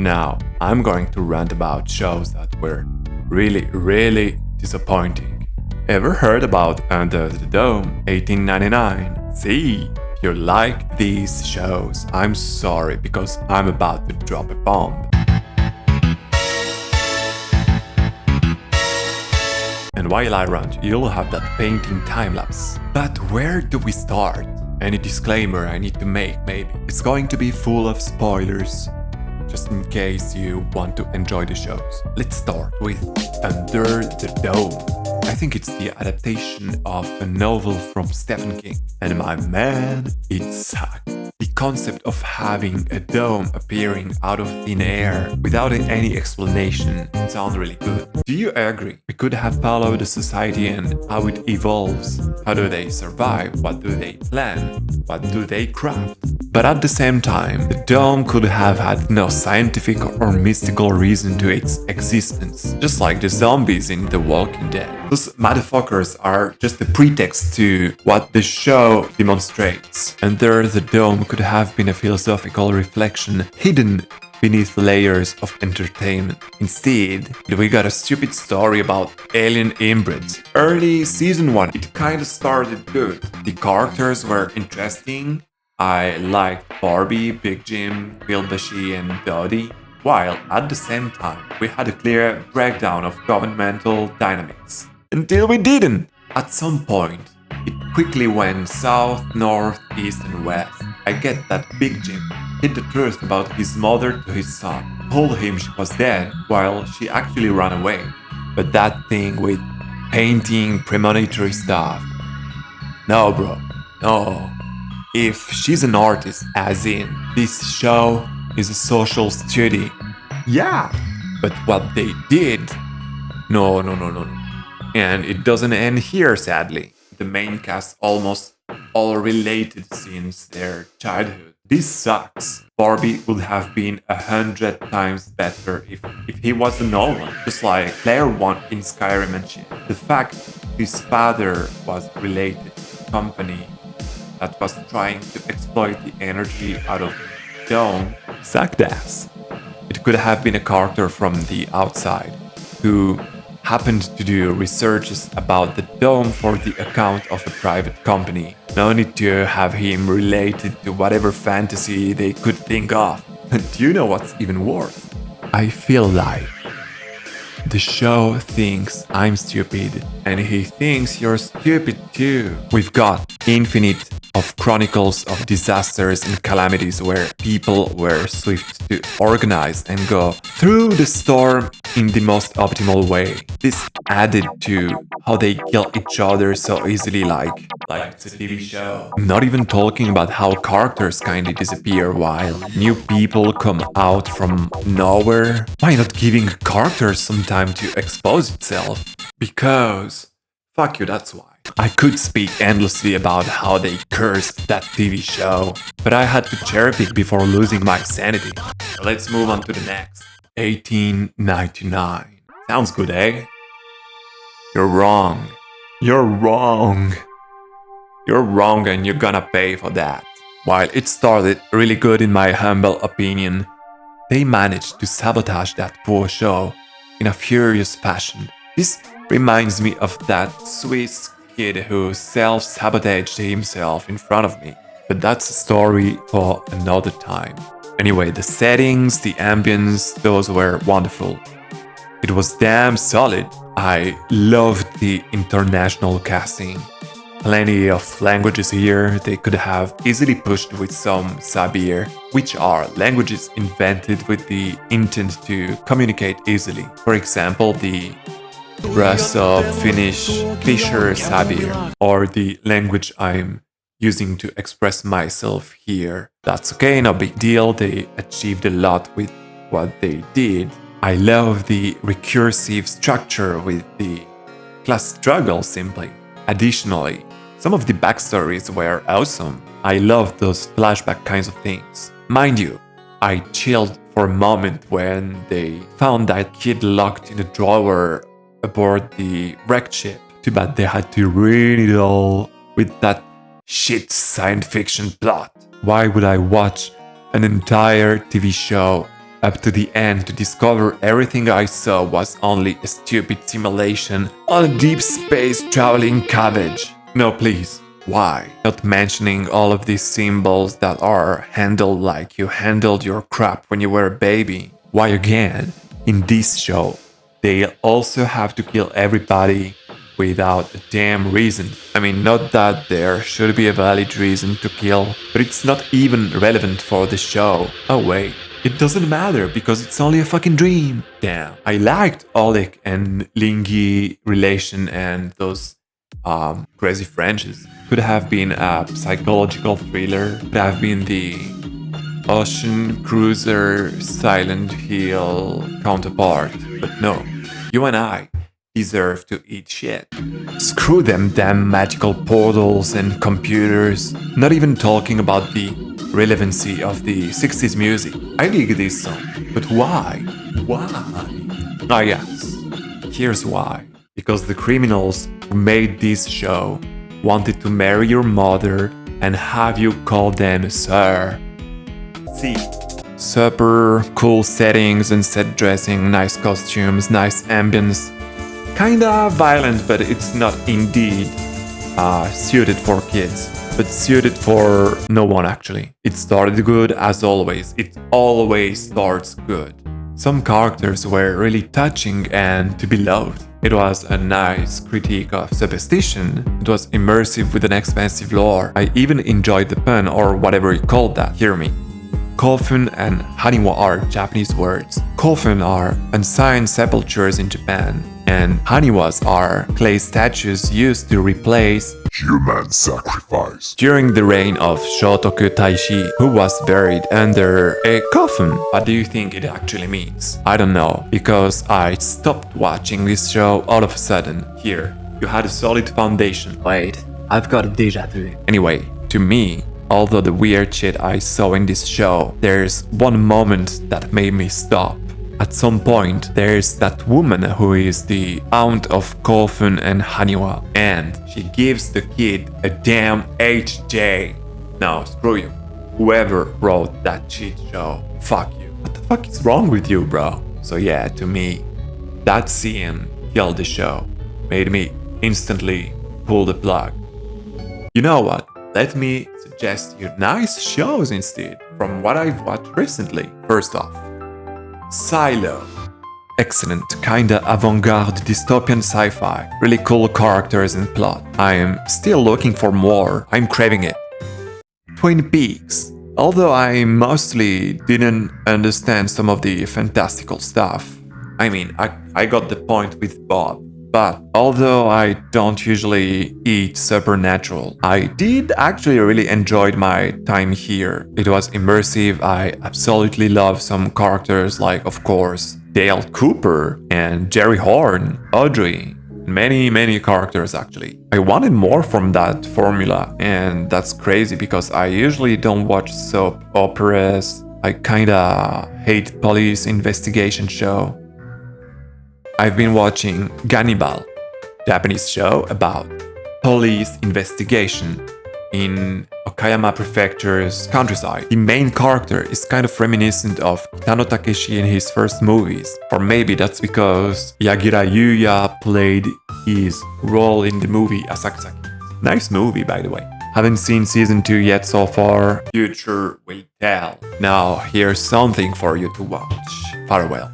Now, I'm going to rant about shows that were really disappointing. Ever heard about Under the Dome 1899? See, if you like these shows, I'm sorry because I'm about to drop a bomb. And while I rant, you'll have that painting time-lapse. But where do we start? Any disclaimer I need to make, maybe? It's going to be full of spoilers, just in case you want to enjoy the shows. Let's start with Under the Dome. I think it's the adaptation of a novel from Stephen King. And my man, it sucked. The concept of having a dome appearing out of thin air without any explanation sounds really good. Do you agree? We could have followed the society and how it evolves. How do they survive? What do they plan? What do they craft? But at the same time, the dome could have had no scientific or mystical reason to its existence, just like the zombies in The Walking Dead. Those motherfuckers are just a pretext to what the show demonstrates. Under the Dome could have been a philosophical reflection hidden beneath layers of entertainment. Instead, we got a stupid story about alien inbreds. Early season 1, it kinda started good. The characters were interesting. I liked Barbie, Big Jim, Bilbashi and Dodie, while at the same time we had a clear breakdown of governmental dynamics. Until we didn't! At some point, it quickly went south, north, east and west. I get that Big Jim hid the truth about his mother to his son, told him she was dead while she actually ran away. But that thing with painting premonitory stuff. No bro, no. If she's an artist, as in, this show is a social study. Yeah, but what they did... No. And it doesn't end here, sadly. The main cast almost all related since their childhood. This sucks. Barbie would have been 100 times better if he was a Nolan, just like Player 1 in Skyrim and shit. The fact his father was related to a company that was trying to exploit the energy out of the dome sucked ass. It could have been a character from the outside who happened to do researches about the dome for the account of a private company. No need to have him related to whatever fantasy they could think of. And do you know what's even worse? I feel like the show thinks I'm stupid, and he thinks you're stupid too. We've got infinite of chronicles of disasters and calamities where people were swift to organize and go through the storm in the most optimal way. This added to how they kill each other so easily like it's a TV show. I'm not even talking about how characters kinda disappear while new people come out from nowhere. Why not giving characters some time to expose itself? Because fuck you, that's why. I could speak endlessly about how they cursed that TV show, but I had to cherry pick before losing my sanity. So let's move on to the next. 1899. Sounds good, eh? You're wrong. You're wrong. You're wrong and you're gonna pay for that. While it started really good in my humble opinion, they managed to sabotage that poor show in a furious fashion. This reminds me of that Swiss kid who self-sabotaged himself in front of me. But that's a story for another time. Anyway, the settings, the ambience, those were wonderful. It was damn solid. I loved the international casting. Plenty of languages here they could have easily pushed with some Sabir, which are languages invented with the intent to communicate easily. For example, the Russo, Finnish, Fisher, Sabir, or the language I'm using to express myself here. That's okay, no big deal, they achieved a lot with what they did. I love the recursive structure with the class struggle simply. Additionally, some of the backstories were awesome. I love those flashback kinds of things. Mind you, I chilled for a moment when they found that kid locked in a drawer aboard the wrecked ship. Too bad they had to read it all with that shit science fiction plot. Why would I watch an entire TV show up to the end to discover everything I saw was only a stupid simulation on a deep space traveling cabbage. No, please. Why? Not mentioning all of these symbols that are handled like you handled your crap when you were a baby. Why again? In this show, they also have to kill everybody without a damn reason. I mean, not that there should be a valid reason to kill, but it's not even relevant for the show. Oh wait, it doesn't matter because it's only a fucking dream. Damn. I liked Oleg and Lingy relation and those crazy Frenches. Could have been a psychological thriller, could have been the Ocean Cruiser Silent Hill counterpart, but no, you and I deserve to eat shit. Screw them damn magical portals and computers, not even talking about the relevancy of the 60s music. I dig this song, but why? Why? Ah yes, here's why. Because the criminals who made this show wanted to marry your mother and have you call them sir. See, super cool settings and set dressing, nice costumes, nice ambience. Kinda violent, but it's not indeed suited for kids, but suited for no one actually. It started good as always. It always starts good. Some characters were really touching and to be loved. It was a nice critique of superstition. It was immersive with an expansive lore. I even enjoyed the pun or whatever you called that. Hear me. Kofun and Haniwa are Japanese words. Kofun are unsigned sepultures in Japan, and Haniwas are clay statues used to replace human sacrifice. During the reign of Shotoku Taishi, who was buried under a coffin. What do you think it actually means? I don't know, because I stopped watching this show all of a sudden. Here, you had a solid foundation. Wait, I've got a deja vu. Anyway, to me, although the weird shit I saw in this show, there's one moment that made me stop. At some point, there's that woman who is the aunt of Kofun and Haniwa, and she gives the kid a damn HJ. No, screw you. Whoever wrote that shit show, fuck you. What the fuck is wrong with you, bro? So yeah, to me, that scene killed the show. Made me instantly pull the plug. You know what? Let me suggest you nice shows instead from what I've watched recently. First off, Silo. Excellent, kinda avant-garde dystopian sci-fi. Really cool characters and plot. I am still looking for more. I'm craving it. Twin Peaks. Although I mostly didn't understand some of the fantastical stuff. I mean, I got the point with Bob. But although I don't usually eat supernatural, I did actually really enjoyed my time here. It was immersive. I absolutely love some characters like, of course, Dale Cooper and Jerry Horn, Audrey, many characters actually. I wanted more from that formula, and that's crazy because I usually don't watch soap operas. I kinda hate police investigation show. I've been watching Gannibal, Japanese show about police investigation in Okayama Prefecture's countryside. The main character is kind of reminiscent of Kitano Takeshi in his first movies, or maybe that's because Yagira Yuya played his role in the movie Asakusaki. Nice movie, by the way. Haven't seen season 2 yet so far. Future will tell. Now, here's something for you to watch. Farewell.